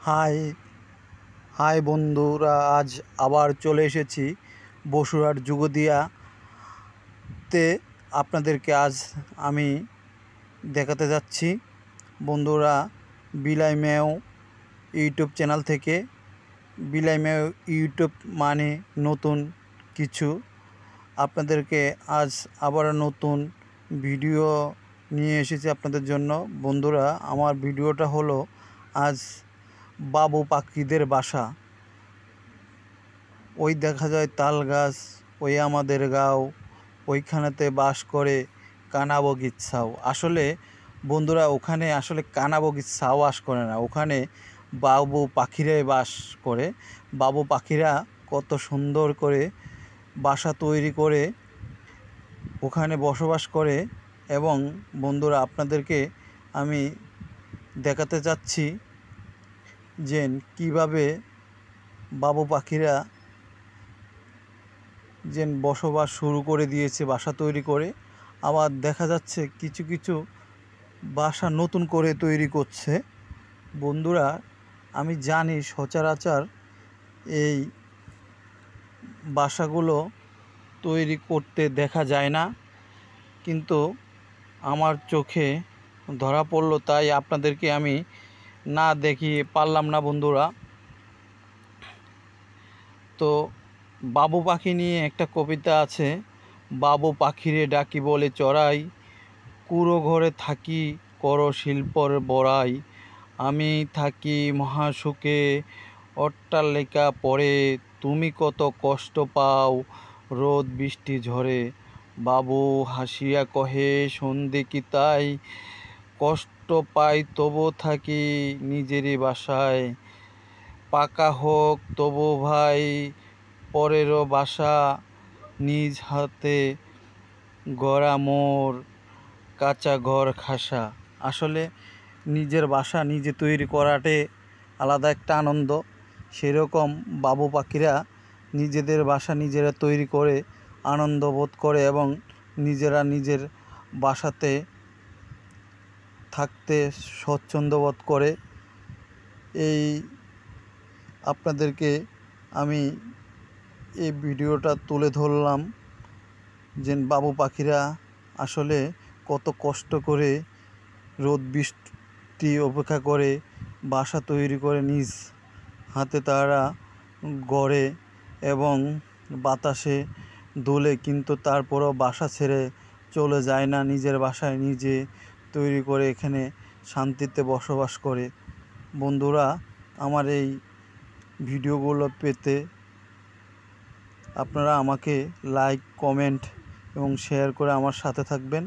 High high বন্ধুরা, আজ আবার চলে এসেছি বসুরহাট যুগদিয়াতে। আপনাদেরকে আজ আমি দেখাতে যাচ্ছি বন্ধুরা, বিলাই মেও ইউটিউব চ্যানেল থেকে। বিলাই মেও ইউটিউব মানে নতুন কিছু। আপনাদেরকে আজ আবার নতুন ভিডিও নিয়ে এসেছি আপনাদের জন্য। বন্ধুরা, আমার ভিডিওটা হলো আজ বাবু পাখিদের বাসা। ওই দেখা যায় তাল গাছ, ওই আমাদের গাঁও, ওইখানেতে বাস করে কানাবগিচ্ছাও। আসলে বন্ধুরা, ওখানে আসলে কানাবগিচ্ছাও বাস করে না, ওখানে বাবু পাখিরাই বাস করে। বাবু পাখিরা কত সুন্দর করে বাসা তৈরি করে ওখানে বসবাস করে। এবং বন্ধুরা, আপনাদেরকে আমি দেখাতে চাচ্ছি যে কীভাবে বাবু পাখিরা যে বসবাস শুরু করে দিয়েছে, বাসা তৈরি করে। আবার দেখা যাচ্ছে কিছু কিছু বাসা নতুন করে তৈরি করছে। বন্ধুরা, আমি জানি সচরাচর এই বাসাগুলো তৈরি করতে দেখা যায় না, কিন্তু আমার চোখে ধরা পড়লো, তাই আপনাদেরকে আমি না দেখিয়ে পারলাম না বন্ধুরা। তো বাবু পাখি নিয়ে একটা কবিতা আছে। বাবু পাখিরে ডাকি বলে চড়াই, কুড়ো ঘরে থাকি করো শিল্পর বড়াই। আমি থাকি মহাসুখে অট্টালিকা পরে, তুমি কত কষ্ট পাও রোদ বৃষ্টি ঝরে। বাবু হাসিয়া কহে সন্ধে কি তাই, কষ্ট পাই তবু থাকি নিজেরই বাসায়। পাকা হোক তবু ভাই পরেরও বাসা, নিজ হাতে গড়া মোর কাঁচা ঘর খাসা। আসলে নিজের বাসা নিজে তৈরি করাতে আলাদা একটা আনন্দ। সেরকম বাবু পাখিরা নিজেদের বাসা নিজেরা তৈরি করে আনন্দ বোধ করে এবং নিজেরা নিজের বাসাতে থাকতে স্বচ্ছন্দ বোধ করে। এই আপনাদেরকে আমি এই ভিডিওটা তুলে ধরলাম যে বাবু পাখিরা আসলে কত কষ্ট করে রোদ বৃষ্টি অপেক্ষা করে বাসা তৈরি করে নিজ হাতে তারা গড়ে এবং বাতাসে দোলে, কিন্তু তারপরও বাসা ছেড়ে চলে যায় না, নিজের বাসায় নিজে তৈরি করে এখানে শান্তিতে বসবাস করে। বন্ধুরা, আমার এই ভিডিওগুলো পেতে আপনারা আমাকে লাইক, কমেন্ট এবং শেয়ার করে আমার সাথে থাকবেন।